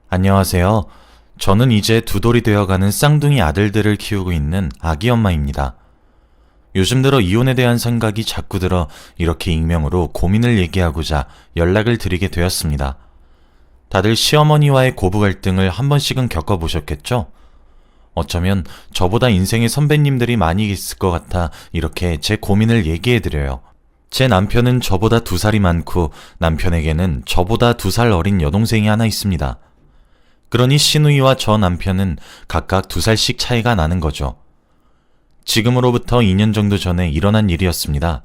안녕하세요. 저는 이제 두 돌이 되어가는 쌍둥이 아들들을 키우고 있는 아기 엄마입니다. 요즘 들어 이혼에 대한 생각이 자꾸 들어 이렇게 익명으로 고민을 얘기하고자 연락을 드리게 되었습니다. 다들 시어머니와의 고부 갈등을 한 번씩은 겪어보셨겠죠? 어쩌면 저보다 인생의 선배님들이 많이 있을 것 같아 이렇게 제 고민을 얘기해드려요. 제 남편은 저보다 2살이 많고 남편에게는 저보다 2살 어린 여동생이 하나 있습니다. 그러니 시누이와 저 남편은 각각 2살씩 차이가 나는 거죠. 지금으로부터 2년 정도 전에 일어난 일이었습니다.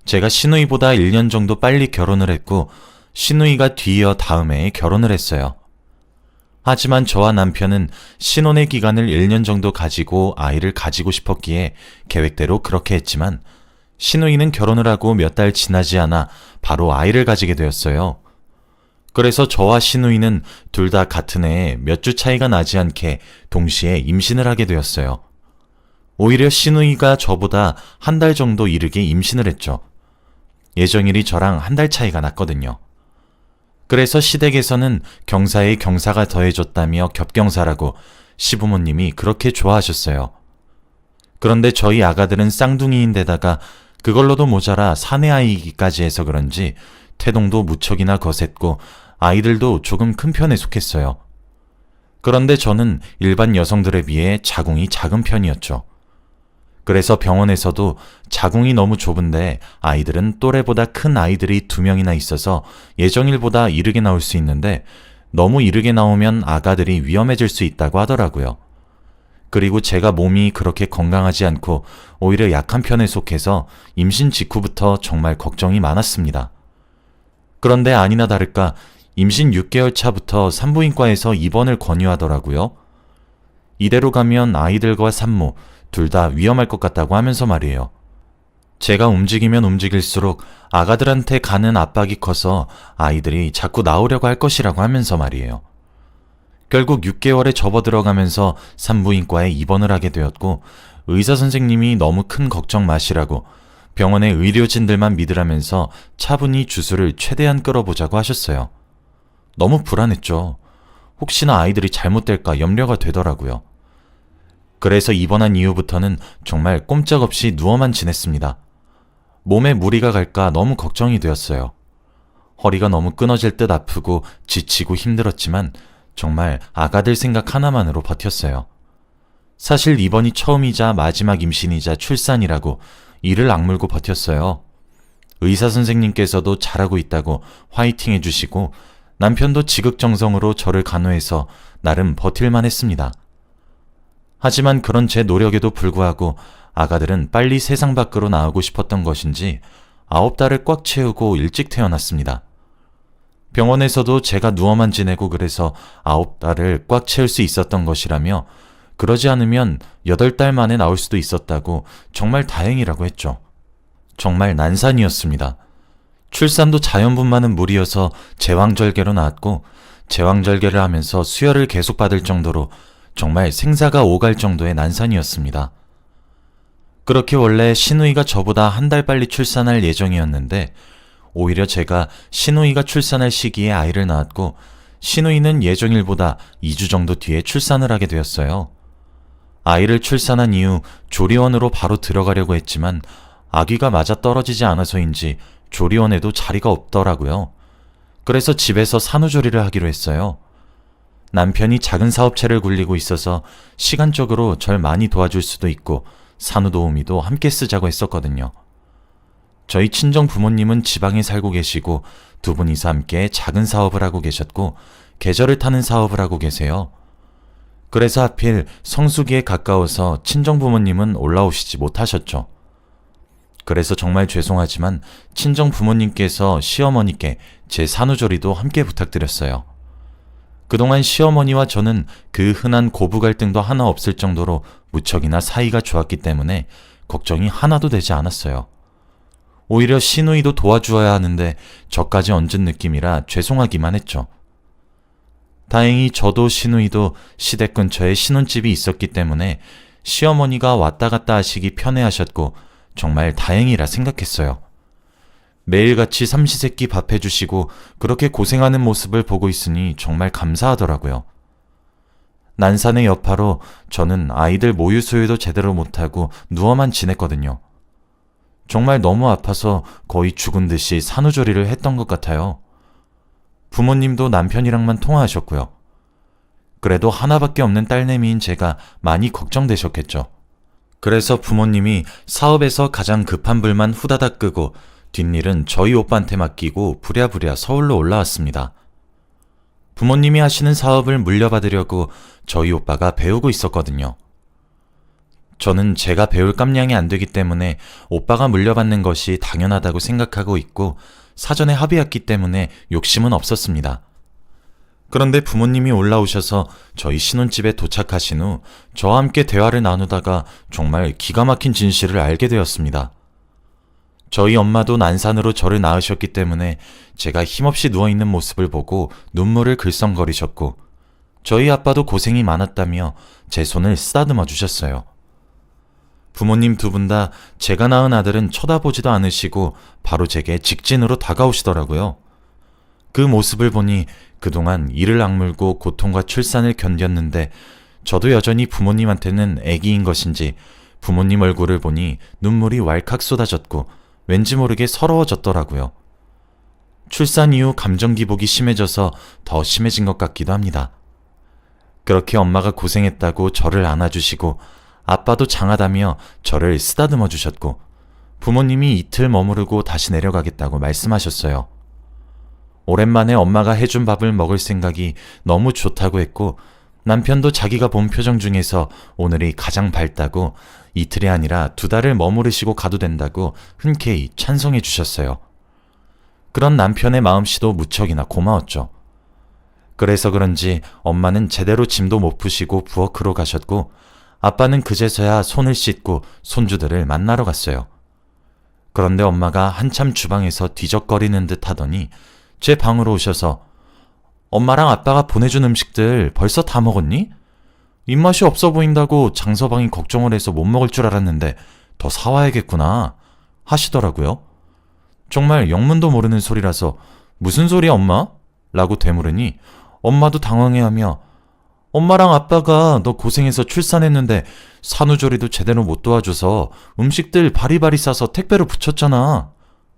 제가 시누이보다 1년 정도 빨리 결혼을 했고 시누이가 뒤이어 다음 해에 결혼을 했어요. 하지만 저와 남편은 신혼의 기간을 1년 정도 가지고 아이를 가지고 싶었기에 계획대로 그렇게 했지만 시누이는 결혼을 하고 몇 달 지나지 않아 바로 아이를 가지게 되었어요. 그래서 저와 시누이는 둘 다 같은 해에 몇 주 차이가 나지 않게 동시에 임신을 하게 되었어요. 오히려 시누이가 저보다 한 달 정도 이르게 임신을 했죠. 예정일이 저랑 한 달 차이가 났거든요. 그래서 시댁에서는 경사에 경사가 더해졌다며 겹경사라고 시부모님이 그렇게 좋아하셨어요. 그런데 저희 아가들은 쌍둥이인데다가 그걸로도 모자라 사내 아이기까지 해서 그런지 태동도 무척이나 거셌고 아이들도 조금 큰 편에 속했어요. 그런데 저는 일반 여성들에 비해 자궁이 작은 편이었죠. 그래서 병원에서도 자궁이 너무 좁은데 아이들은 또래보다 큰 아이들이 2명이나 있어서 예정일보다 이르게 나올 수 있는데 너무 이르게 나오면 아가들이 위험해질 수 있다고 하더라고요. 그리고 제가 몸이 그렇게 건강하지 않고 오히려 약한 편에 속해서 임신 직후부터 정말 걱정이 많았습니다. 그런데 아니나 다를까 임신 6개월 차부터 산부인과에서 입원을 권유하더라고요. 이대로 가면 아이들과 산모 둘 다 위험할 것 같다고 하면서 말이에요. 제가 움직이면 움직일수록 아가들한테 가는 압박이 커서 아이들이 자꾸 나오려고 할 것이라고 하면서 말이에요. 결국 6개월에 접어들어가면서 산부인과에 입원을 하게 되었고 의사 선생님이 너무 큰 걱정 마시라고 병원의 의료진들만 믿으라면서 차분히 주술을 최대한 끌어보자고 하셨어요. 너무 불안했죠. 혹시나 아이들이 잘못될까 염려가 되더라고요. 그래서 입원한 이후부터는 정말 꼼짝없이 누워만 지냈습니다. 몸에 무리가 갈까 너무 걱정이 되었어요. 허리가 너무 끊어질 듯 아프고 지치고 힘들었지만 정말 아가들 생각 하나만으로 버텼어요. 사실 이번이 처음이자 마지막 임신이자 출산이라고 이를 악물고 버텼어요. 의사 선생님께서도 잘하고 있다고 화이팅 해주시고 남편도 지극정성으로 저를 간호해서 나름 버틸만 했습니다. 하지만 그런 제 노력에도 불구하고 아가들은 빨리 세상 밖으로 나오고 싶었던 것인지 9달을 꽉 채우고 일찍 태어났습니다. 병원에서도 제가 누워만 지내고 그래서 9달을 꽉 채울 수 있었던 것이라며 그러지 않으면 8달 만에 나올 수도 있었다고 정말 다행이라고 했죠. 정말 난산이었습니다. 출산도 자연분만은 무리여서 제왕절개로 나왔고 제왕절개를 하면서 수혈을 계속 받을 정도로 정말 생사가 오갈 정도의 난산이었습니다. 그렇게 원래 시누이가 저보다 한 달 빨리 출산할 예정이었는데 오히려 제가 시누이가 출산할 시기에 아이를 낳았고 시누이는 예정일보다 2주 정도 뒤에 출산을 하게 되었어요. 아이를 출산한 이후 조리원으로 바로 들어가려고 했지만 아기가 맞아떨어지지 않아서인지 조리원에도 자리가 없더라고요. 그래서 집에서 산후조리를 하기로 했어요. 남편이 작은 사업체를 굴리고 있어서 시간적으로 절 많이 도와줄 수도 있고 산후도우미도 함께 쓰자고 했었거든요. 저희 친정 부모님은 지방에 살고 계시고 2분이서 함께 작은 사업을 하고 계셨고 계절을 타는 사업을 하고 계세요. 그래서 하필 성수기에 가까워서 친정 부모님은 올라오시지 못하셨죠. 그래서 정말 죄송하지만 친정 부모님께서 시어머니께 제 산후조리도 함께 부탁드렸어요. 그동안 시어머니와 저는 그 흔한 고부 갈등도 하나 없을 정도로 무척이나 사이가 좋았기 때문에 걱정이 하나도 되지 않았어요. 오히려 시누이도 도와주어야 하는데 저까지 얹은 느낌이라 죄송하기만 했죠. 다행히 저도 시누이도 시댁 근처에 신혼집이 있었기 때문에 시어머니가 왔다 갔다 하시기 편해하셨고 정말 다행이라 생각했어요. 매일같이 삼시세끼 밥 해주시고 그렇게 고생하는 모습을 보고 있으니 정말 감사하더라고요. 난산의 여파로 저는 아이들 모유 수유도 제대로 못하고 누워만 지냈거든요. 정말 너무 아파서 거의 죽은 듯이 산후조리를 했던 것 같아요. 부모님도 남편이랑만 통화하셨고요. 그래도 하나밖에 없는 딸내미인 제가 많이 걱정되셨겠죠. 그래서 부모님이 사업에서 가장 급한 불만 후다닥 끄고 뒷일은 저희 오빠한테 맡기고 부랴부랴 서울로 올라왔습니다. 부모님이 하시는 사업을 물려받으려고 저희 오빠가 배우고 있었거든요. 저는 제가 배울 깜냥이 안 되기 때문에 오빠가 물려받는 것이 당연하다고 생각하고 있고 사전에 합의했기 때문에 욕심은 없었습니다. 그런데 부모님이 올라오셔서 저희 신혼집에 도착하신 후 저와 함께 대화를 나누다가 정말 기가 막힌 진실을 알게 되었습니다. 저희 엄마도 난산으로 저를 낳으셨기 때문에 제가 힘없이 누워있는 모습을 보고 눈물을 글썽거리셨고 저희 아빠도 고생이 많았다며 제 손을 쓰다듬어 주셨어요. 부모님 두 분 다 제가 낳은 아들은 쳐다보지도 않으시고 바로 제게 직진으로 다가오시더라고요. 그 모습을 보니 그동안 이를 악물고 고통과 출산을 견뎠는데 저도 여전히 부모님한테는 애기인 것인지 부모님 얼굴을 보니 눈물이 왈칵 쏟아졌고 왠지 모르게 서러워졌더라고요. 출산 이후 감정 기복이 심해져서 더 심해진 것 같기도 합니다. 그렇게 엄마가 고생했다고 저를 안아주시고 아빠도 장하다며 저를 쓰다듬어 주셨고 부모님이 이틀 머무르고 다시 내려가겠다고 말씀하셨어요. 오랜만에 엄마가 해준 밥을 먹을 생각이 너무 좋다고 했고 남편도 자기가 본 표정 중에서 오늘이 가장 밝다고 이틀이 아니라 2달을 머무르시고 가도 된다고 흔쾌히 찬송해 주셨어요. 그런 남편의 마음씨도 무척이나 고마웠죠. 그래서 그런지 엄마는 제대로 짐도 못 푸시고 부엌으로 가셨고 아빠는 그제서야 손을 씻고 손주들을 만나러 갔어요. 그런데 엄마가 한참 주방에서 뒤적거리는 듯 하더니 제 방으로 오셔서 엄마랑 아빠가 보내준 음식들 벌써 다 먹었니? 입맛이 없어 보인다고 장서방이 걱정을 해서 못 먹을 줄 알았는데 더 사와야겠구나 하시더라고요. 정말 영문도 모르는 소리라서 무슨 소리야 엄마? 라고 되물으니 엄마도 당황해하며 엄마랑 아빠가 너 고생해서 출산했는데 산후조리도 제대로 못 도와줘서 음식들 바리바리 싸서 택배로 붙였잖아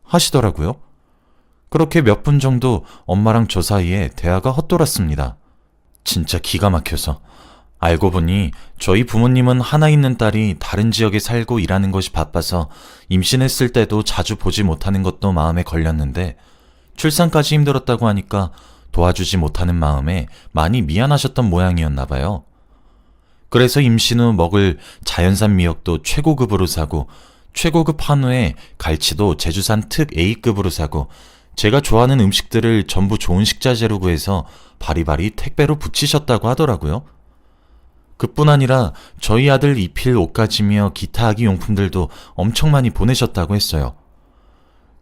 하시더라고요. 그렇게 몇 분 정도 엄마랑 저 사이에 대화가 헛돌았습니다. 진짜 기가 막혀서. 알고 보니 저희 부모님은 하나 있는 딸이 다른 지역에 살고 일하는 것이 바빠서 임신했을 때도 자주 보지 못하는 것도 마음에 걸렸는데 출산까지 힘들었다고 하니까 도와주지 못하는 마음에 많이 미안하셨던 모양이었나 봐요. 그래서 임신 후 먹을 자연산 미역도 최고급으로 사고 최고급 한우에 갈치도 제주산 특 A급으로 사고 제가 좋아하는 음식들을 전부 좋은 식자재로 구해서 바리바리 택배로 붙이셨다고 하더라고요. 그뿐 아니라 저희 아들 입힐 옷가지며 기타 아기 용품들도 엄청 많이 보내셨다고 했어요.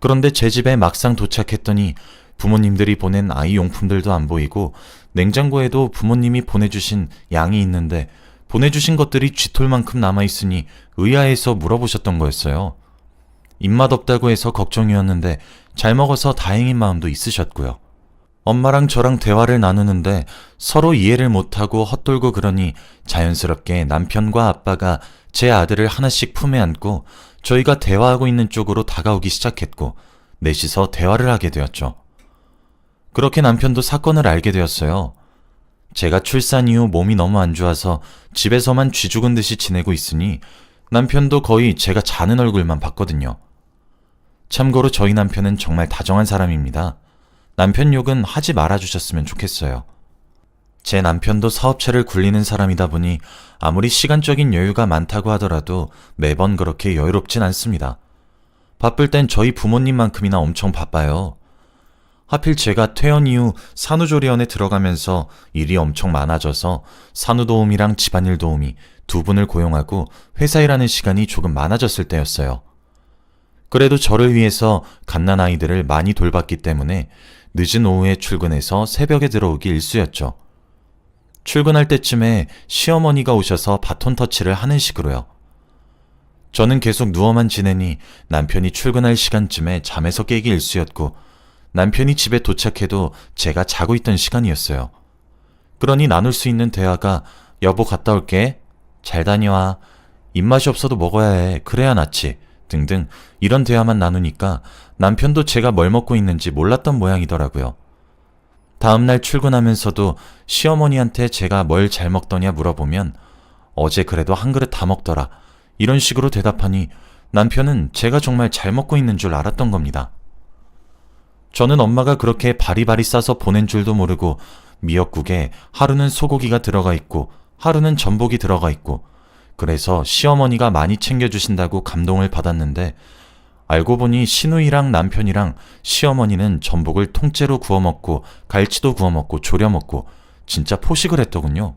그런데 제 집에 막상 도착했더니 부모님들이 보낸 아이 용품들도 안 보이고 냉장고에도 부모님이 보내주신 양이 있는데 보내주신 것들이 쥐털만큼 남아있으니 의아해서 물어보셨던 거였어요. 입맛 없다고 해서 걱정이었는데 잘 먹어서 다행인 마음도 있으셨고요. 엄마랑 저랑 대화를 나누는데 서로 이해를 못하고 헛돌고 그러니 자연스럽게 남편과 아빠가 제 아들을 하나씩 품에 안고 저희가 대화하고 있는 쪽으로 다가오기 시작했고 넷이서 대화를 하게 되었죠. 그렇게 남편도 사건을 알게 되었어요. 제가 출산 이후 몸이 너무 안 좋아서 집에서만 쥐 죽은 듯이 지내고 있으니 남편도 거의 제가 자는 얼굴만 봤거든요. 참고로 저희 남편은 정말 다정한 사람입니다. 남편 욕은 하지 말아주셨으면 좋겠어요. 제 남편도 사업체를 굴리는 사람이다 보니 아무리 시간적인 여유가 많다고 하더라도 매번 그렇게 여유롭진 않습니다. 바쁠 땐 저희 부모님만큼이나 엄청 바빠요. 하필 제가 퇴원 이후 산후조리원에 들어가면서 일이 엄청 많아져서 산후도우미랑 집안일 도우미 두 분을 고용하고 회사 일하는 시간이 조금 많아졌을 때였어요. 그래도 저를 위해서 갓난아이들을 많이 돌봤기 때문에 늦은 오후에 출근해서 새벽에 들어오기 일쑤였죠. 출근할 때쯤에 시어머니가 오셔서 바톤 터치를 하는 식으로요. 저는 계속 누워만 지내니 남편이 출근할 시간쯤에 잠에서 깨기 일쑤였고 남편이 집에 도착해도 제가 자고 있던 시간이었어요. 그러니 나눌 수 있는 대화가 여보 갔다 올게, 잘 다녀와, 입맛이 없어도 먹어야 해, 그래야 낫지 등등 이런 대화만 나누니까 남편도 제가 뭘 먹고 있는지 몰랐던 모양이더라고요. 다음날 출근하면서도 시어머니한테 제가 뭘 잘 먹더냐 물어보면 어제 그래도 한 그릇 다 먹더라 이런 식으로 대답하니 남편은 제가 정말 잘 먹고 있는 줄 알았던 겁니다. 저는 엄마가 그렇게 바리바리 싸서 보낸 줄도 모르고 미역국에 하루는 소고기가 들어가 있고 하루는 전복이 들어가 있고 그래서 시어머니가 많이 챙겨주신다고 감동을 받았는데 알고 보니 시누이랑 남편이랑 시어머니는 전복을 통째로 구워 먹고 갈치도 구워 먹고 졸여 먹고 진짜 포식을 했더군요.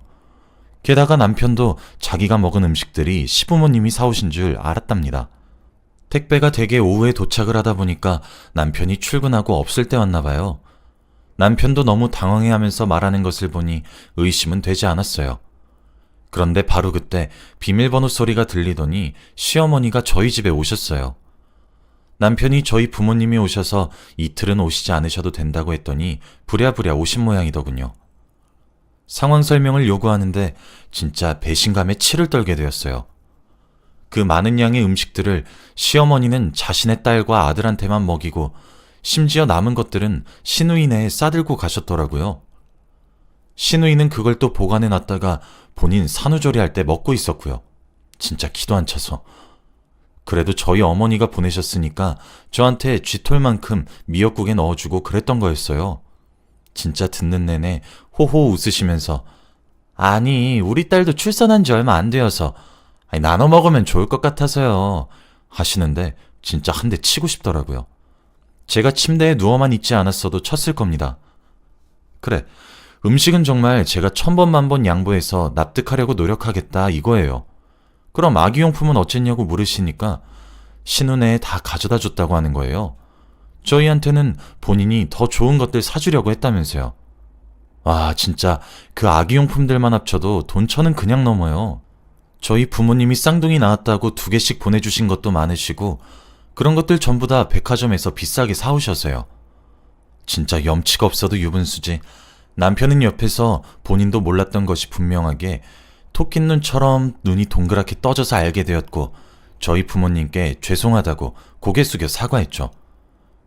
게다가 남편도 자기가 먹은 음식들이 시부모님이 사오신 줄 알았답니다. 택배가 되게 오후에 도착을 하다 보니까 남편이 출근하고 없을 때 왔나 봐요. 남편도 너무 당황해하면서 말하는 것을 보니 의심은 되지 않았어요. 그런데 바로 그때 비밀번호 소리가 들리더니 시어머니가 저희 집에 오셨어요. 남편이 저희 부모님이 오셔서 이틀은 오시지 않으셔도 된다고 했더니 부랴부랴 오신 모양이더군요. 상황 설명을 요구하는데 진짜 배신감에 치를 떨게 되었어요. 그 많은 양의 음식들을 시어머니는 자신의 딸과 아들한테만 먹이고 심지어 남은 것들은 시누이네에 싸들고 가셨더라고요. 시누이는 그걸 또 보관해 놨다가 본인 산후조리할 때 먹고 있었고요. 진짜 기도 안 차서. 그래도 저희 어머니가 보내셨으니까 저한테 쥐털만큼 미역국에 넣어주고 그랬던 거였어요. 진짜 듣는 내내 호호 웃으시면서 아니 우리 딸도 출산한 지 얼마 안 되어서 나눠 먹으면 좋을 것 같아서요 하시는데 진짜 한 대 치고 싶더라고요. 제가 침대에 누워만 있지 않았어도 쳤을 겁니다. 그래, 음식은 정말 제가 1000번 1000번 양보해서 납득하려고 노력하겠다 이거예요. 그럼 아기용품은 어쨌냐고 물으시니까 신혼에 다 가져다 줬다고 하는 거예요. 저희한테는 본인이 더 좋은 것들 사주려고 했다면서요. 와, 진짜 그 아기용품들만 합쳐도 돈 1000은 그냥 넘어요. 저희 부모님이 쌍둥이 낳았다고 2개씩 보내주신 것도 많으시고 그런 것들 전부 다 백화점에서 비싸게 사오셔서요. 진짜 염치가 없어도 유분수지. 남편은 옆에서 본인도 몰랐던 것이 분명하게 토끼눈처럼 눈이 동그랗게 떠져서 알게 되었고 저희 부모님께 죄송하다고 고개 숙여 사과했죠.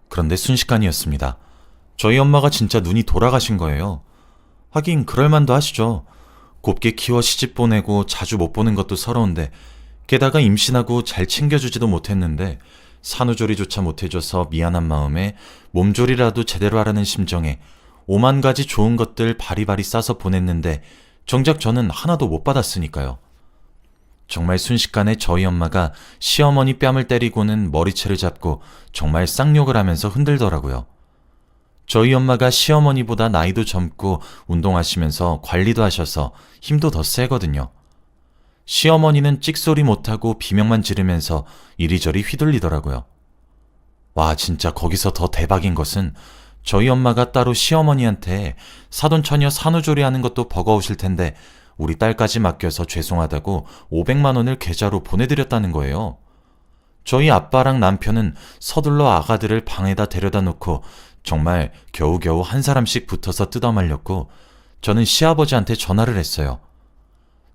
그런데 순식간이었습니다. 저희 엄마가 진짜 눈이 돌아가신 거예요. 하긴 그럴만도 하시죠. 곱게 키워 시집 보내고 자주 못 보는 것도 서러운데 게다가 임신하고 잘 챙겨주지도 못했는데 산후조리조차 못해줘서 미안한 마음에 몸조리라도 제대로 하라는 심정에 5만 가지 좋은 것들 바리바리 싸서 보냈는데 정작 저는 하나도 못 받았으니까요. 정말 순식간에 저희 엄마가 시어머니 뺨을 때리고는 머리채를 잡고 정말 쌍욕을 하면서 흔들더라고요. 저희 엄마가 시어머니보다 나이도 젊고 운동하시면서 관리도 하셔서 힘도 더 세거든요. 시어머니는 찍소리 못하고 비명만 지르면서 이리저리 휘둘리더라고요. 와, 진짜 거기서 더 대박인 것은 저희 엄마가 따로 시어머니한테 사돈처녀 산후조리하는 것도 버거우실 텐데 우리 딸까지 맡겨서 죄송하다고 500만 원을 계좌로 보내드렸다는 거예요. 저희 아빠랑 남편은 서둘러 아가들을 방에다 데려다 놓고 정말 겨우겨우 한 사람씩 붙어서 뜯어말렸고 저는 시아버지한테 전화를 했어요.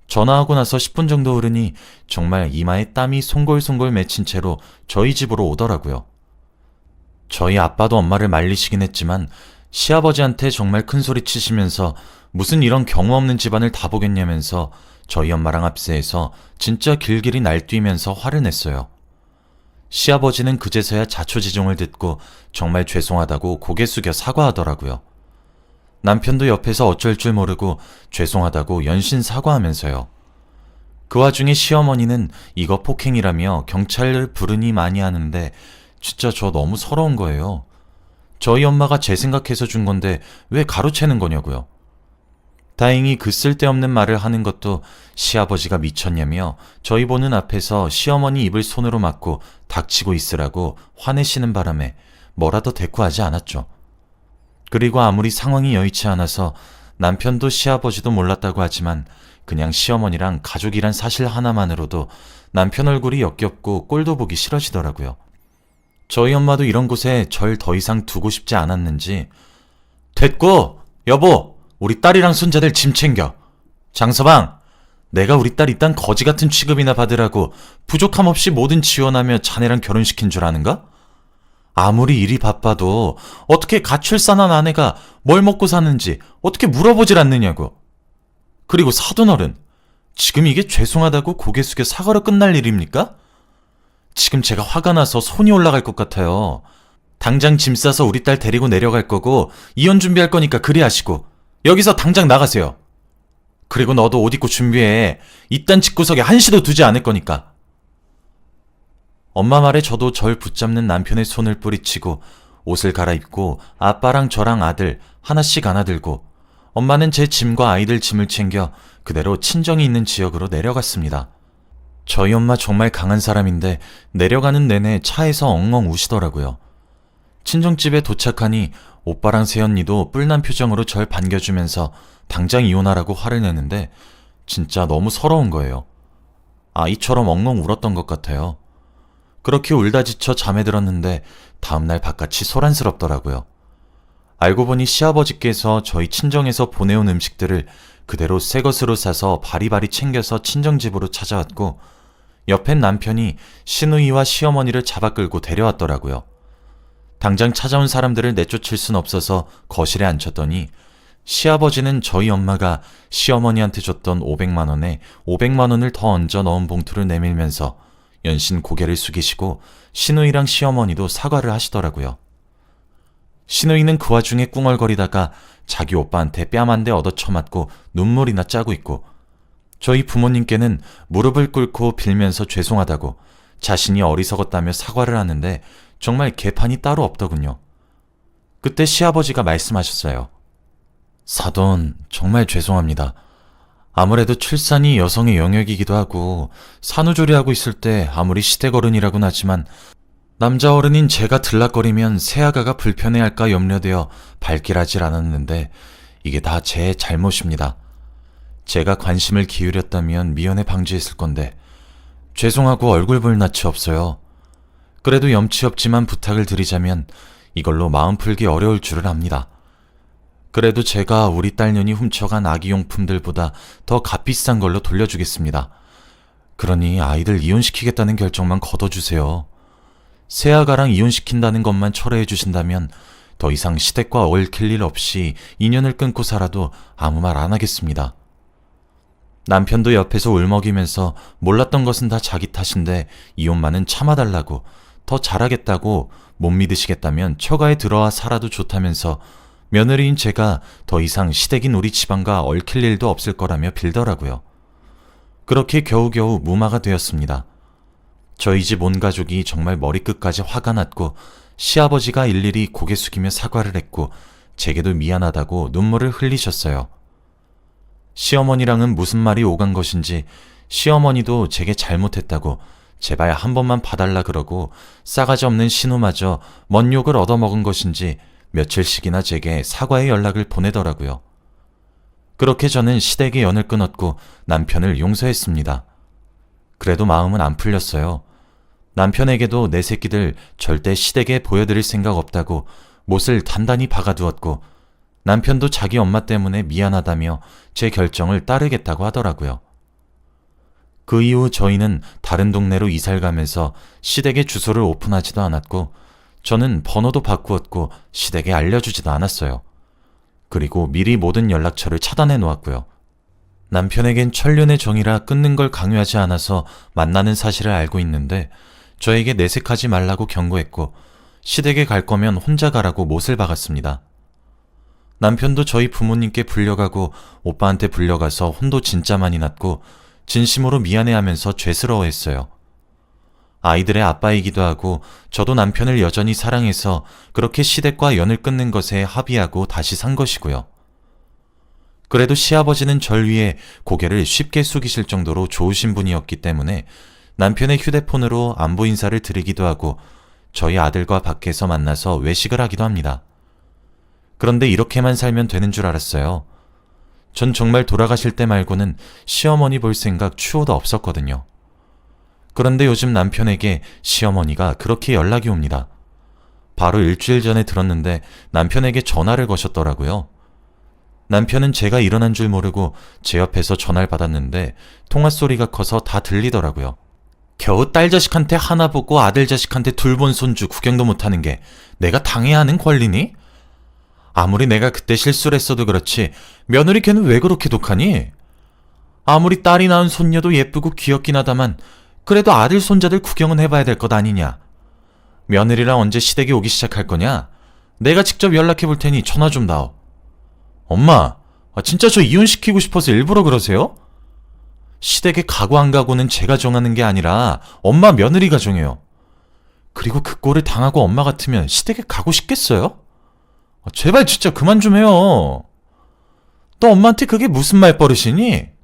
전화하고 나서 10분 정도 흐르니 정말 이마에 땀이 송골송골 맺힌 채로 저희 집으로 오더라고요. 저희 아빠도 엄마를 말리시긴 했지만 시아버지한테 정말 큰 소리 치시면서 무슨 이런 경우 없는 집안을 다 보겠냐면서 저희 엄마랑 합세해서 진짜 길길이 날뛰면서 화를 냈어요. 시아버지는 그제서야 자초지종을 듣고 정말 죄송하다고 고개 숙여 사과하더라고요. 남편도 옆에서 어쩔 줄 모르고 죄송하다고 연신 사과하면서요. 그 와중에 시어머니는 이거 폭행이라며 경찰을 부르니 많이 하는데 진짜 저 너무 서러운 거예요. 저희 엄마가 제 생각해서 준 건데 왜 가로채는 거냐고요. 다행히 그 쓸데없는 말을 하는 것도 시아버지가 미쳤냐며 저희 보는 앞에서 시어머니 입을 손으로 막고 닥치고 있으라고 화내시는 바람에 뭐라도 대꾸하지 않았죠. 그리고 아무리 상황이 여의치 않아서 남편도 시아버지도 몰랐다고 하지만 그냥 시어머니랑 가족이란 사실 하나만으로도 남편 얼굴이 역겹고 꼴도 보기 싫어지더라고요. 저희 엄마도 이런 곳에 절 더 이상 두고 싶지 않았는지 됐고! 여보! 우리 딸이랑 손자들 짐 챙겨. 장서방! 내가 우리 딸 이딴 거지 같은 취급이나 받으라고 부족함 없이 뭐든 지원하며 자네랑 결혼시킨 줄 아는가? 아무리 일이 바빠도 어떻게 가출산한 아내가 뭘 먹고 사는지 어떻게 물어보질 않느냐고. 그리고 사돈어른, 지금 이게 죄송하다고 고개 숙여 사과로 끝날 일입니까? 지금 제가 화가 나서 손이 올라갈 것 같아요. 당장 짐 싸서 우리 딸 데리고 내려갈 거고 이혼 준비할 거니까 그리 하시고 여기서 당장 나가세요. 그리고 너도 옷 입고 준비해. 이딴 집구석에 한시도 두지 않을 거니까. 엄마 말에 저도 절 붙잡는 남편의 손을 뿌리치고 옷을 갈아입고 아빠랑 저랑 아들 하나씩 안아들고 엄마는 제 짐과 아이들 짐을 챙겨 그대로 친정이 있는 지역으로 내려갔습니다. 저희 엄마 정말 강한 사람인데 내려가는 내내 차에서 엉엉 우시더라고요. 친정집에 도착하니 오빠랑 새언니도 뿔난 표정으로 절 반겨주면서 당장 이혼하라고 화를 내는데 진짜 너무 서러운 거예요. 아이처럼 엉엉 울었던 것 같아요. 그렇게 울다 지쳐 잠에 들었는데 다음날 바깥이 소란스럽더라고요. 알고 보니 시아버지께서 저희 친정에서 보내온 음식들을 그대로 새 것으로 싸서 바리바리 챙겨서 친정집으로 찾아왔고 옆엔 남편이 시누이와 시어머니를 잡아 끌고 데려왔더라고요. 당장 찾아온 사람들을 내쫓을 순 없어서 거실에 앉혔더니 시아버지는 저희 엄마가 시어머니한테 줬던 500만 원에 500만 원을 더 얹어 넣은 봉투를 내밀면서 연신 고개를 숙이시고 시누이랑 시어머니도 사과를 하시더라고요. 시누이는 그 와중에 꿍얼거리다가 자기 오빠한테 뺨 한 대 얻어 쳐맞고 눈물이나 짜고 있고 저희 부모님께는 무릎을 꿇고 빌면서 죄송하다고 자신이 어리석었다며 사과를 하는데 정말 개판이 따로 없더군요. 그때 시아버지가 말씀하셨어요. 사돈, 정말 죄송합니다. 아무래도 출산이 여성의 영역이기도 하고 산후조리하고 있을 때 아무리 시댁어른이라고는 하지만 남자 어른인 제가 들락거리면 새아가가 불편해할까 염려되어 발길하질 않았는데 이게 다 제 잘못입니다. 제가 관심을 기울였다면 미연에 방지했을 건데 죄송하고 얼굴 볼 낯이 없어요. 그래도 염치 없지만 부탁을 드리자면 이걸로 마음 풀기 어려울 줄을 압니다. 그래도 제가 우리 딸년이 훔쳐간 아기용품들보다 더 값비싼 걸로 돌려주겠습니다. 그러니 아이들 이혼시키겠다는 결정만 거둬주세요. 새아가랑 이혼시킨다는 것만 철회해 주신다면 더 이상 시댁과 얽힐 일 없이 인연을 끊고 살아도 아무 말 안 하겠습니다. 남편도 옆에서 울먹이면서 몰랐던 것은 다 자기 탓인데 이혼만은 참아달라고 더 잘하겠다고 못 믿으시겠다면 처가에 들어와 살아도 좋다면서 며느리인 제가 더 이상 시댁인 우리 집안과 얽힐 일도 없을 거라며 빌더라고요. 그렇게 겨우겨우 무마가 되었습니다. 저희 집 온 가족이 정말 머리끝까지 화가 났고 시아버지가 일일이 고개 숙이며 사과를 했고 제게도 미안하다고 눈물을 흘리셨어요. 시어머니랑은 무슨 말이 오간 것인지 시어머니도 제게 잘못했다고 제발 한 번만 봐달라 그러고 싸가지 없는 신우마저 먼 욕을 얻어먹은 것인지 며칠씩이나 제게 사과의 연락을 보내더라고요. 그렇게 저는 시댁의 연을 끊었고 남편을 용서했습니다. 그래도 마음은 안 풀렸어요. 남편에게도 내 새끼들 절대 시댁에 보여드릴 생각 없다고 못을 단단히 박아두었고 남편도 자기 엄마 때문에 미안하다며 제 결정을 따르겠다고 하더라고요. 그 이후 저희는 다른 동네로 이사를 가면서 시댁의 주소를 오픈하지도 않았고 저는 번호도 바꾸었고 시댁에 알려주지도 않았어요. 그리고 미리 모든 연락처를 차단해 놓았고요. 남편에겐 천륜의 정이라 끊는 걸 강요하지 않아서 만나는 사실을 알고 있는데 저에게 내색하지 말라고 경고했고 시댁에 갈 거면 혼자 가라고 못을 박았습니다. 남편도 저희 부모님께 불려가고 오빠한테 불려가서 혼도 진짜 많이 났고 진심으로 미안해하면서 죄스러워했어요. 아이들의 아빠이기도 하고 저도 남편을 여전히 사랑해서 그렇게 시댁과 연을 끊는 것에 합의하고 다시 산 것이고요. 그래도 시아버지는 절 위해 고개를 쉽게 숙이실 정도로 좋으신 분이었기 때문에 남편의 휴대폰으로 안부 인사를 드리기도 하고 저희 아들과 밖에서 만나서 외식을 하기도 합니다. 그런데 이렇게만 살면 되는 줄 알았어요. 전 정말 돌아가실 때 말고는 시어머니 볼 생각 추호도 없었거든요. 그런데 요즘 남편에게 시어머니가 그렇게 연락이 옵니다. 바로 일주일 전에 들었는데 남편에게 전화를 거셨더라고요. 남편은 제가 일어난 줄 모르고 제 옆에서 전화를 받았는데 통화 소리가 커서 다 들리더라고요. 겨우 딸 자식한테 하나 보고 아들 자식한테 둘 본 손주 구경도 못하는 게 내가 당해야 하는 권리니? 아무리 내가 그때 실수를 했어도 그렇지 며느리 걔는 왜 그렇게 독하니? 아무리 딸이 낳은 손녀도 예쁘고 귀엽긴 하다만 그래도 아들 손자들 구경은 해봐야 될 것 아니냐? 며느리랑 언제 시댁에 오기 시작할 거냐? 내가 직접 연락해 볼 테니 전화 좀 다오. 엄마, 진짜 저 이혼시키고 싶어서 일부러 그러세요? 시댁에 가고 안 가고는 제가 정하는 게 아니라 엄마 며느리가 정해요. 그리고 그 꼴을 당하고 엄마 같으면 시댁에 가고 싶겠어요? 제발 진짜 그만 좀 해요. 너 엄마한테 그게 무슨 말버릇이니?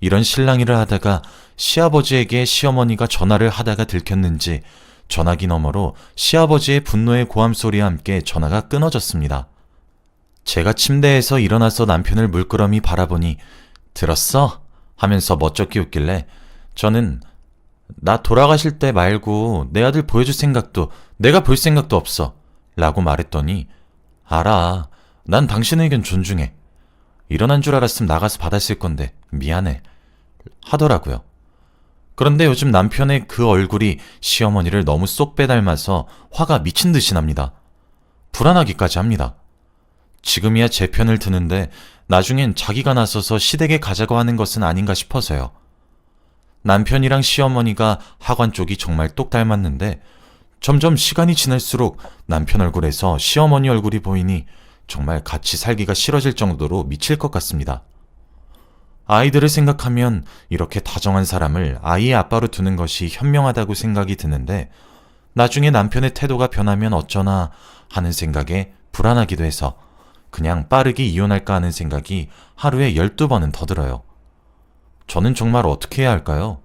이런 실랑이를 하다가 시아버지에게 시어머니가 전화를 하다가 들켰는지 전화기 너머로 시아버지의 분노의 고함소리와 함께 전화가 끊어졌습니다. 제가 침대에서 일어나서 남편을 물끄러미 바라보니 들었어? 하면서 멋쩍게 웃길래 저는 나 돌아가실 때 말고 내 아들 보여줄 생각도 내가 볼 생각도 없어 라고 말했더니 알아. 난 당신 의견 존중해. 일어난 줄 알았으면 나가서 받았을 건데 미안해 하더라고요. 그런데 요즘 남편의 그 얼굴이 시어머니를 너무 쏙 빼닮아서 화가 미친 듯이 납니다. 불안하기까지 합니다. 지금이야 제 편을 드는데 나중엔 자기가 나서서 시댁에 가자고 하는 것은 아닌가 싶어서요. 남편이랑 시어머니가 하관 쪽이 정말 똑 닮았는데 점점 시간이 지날수록 남편 얼굴에서 시어머니 얼굴이 보이니 정말 같이 살기가 싫어질 정도로 미칠 것 같습니다. 아이들을 생각하면 이렇게 다정한 사람을 아이의 아빠로 두는 것이 현명하다고 생각이 드는데 나중에 남편의 태도가 변하면 어쩌나 하는 생각에 불안하기도 해서 그냥 빠르게 이혼할까 하는 생각이 하루에 12번은 더 들어요. 저는 정말 어떻게 해야 할까요?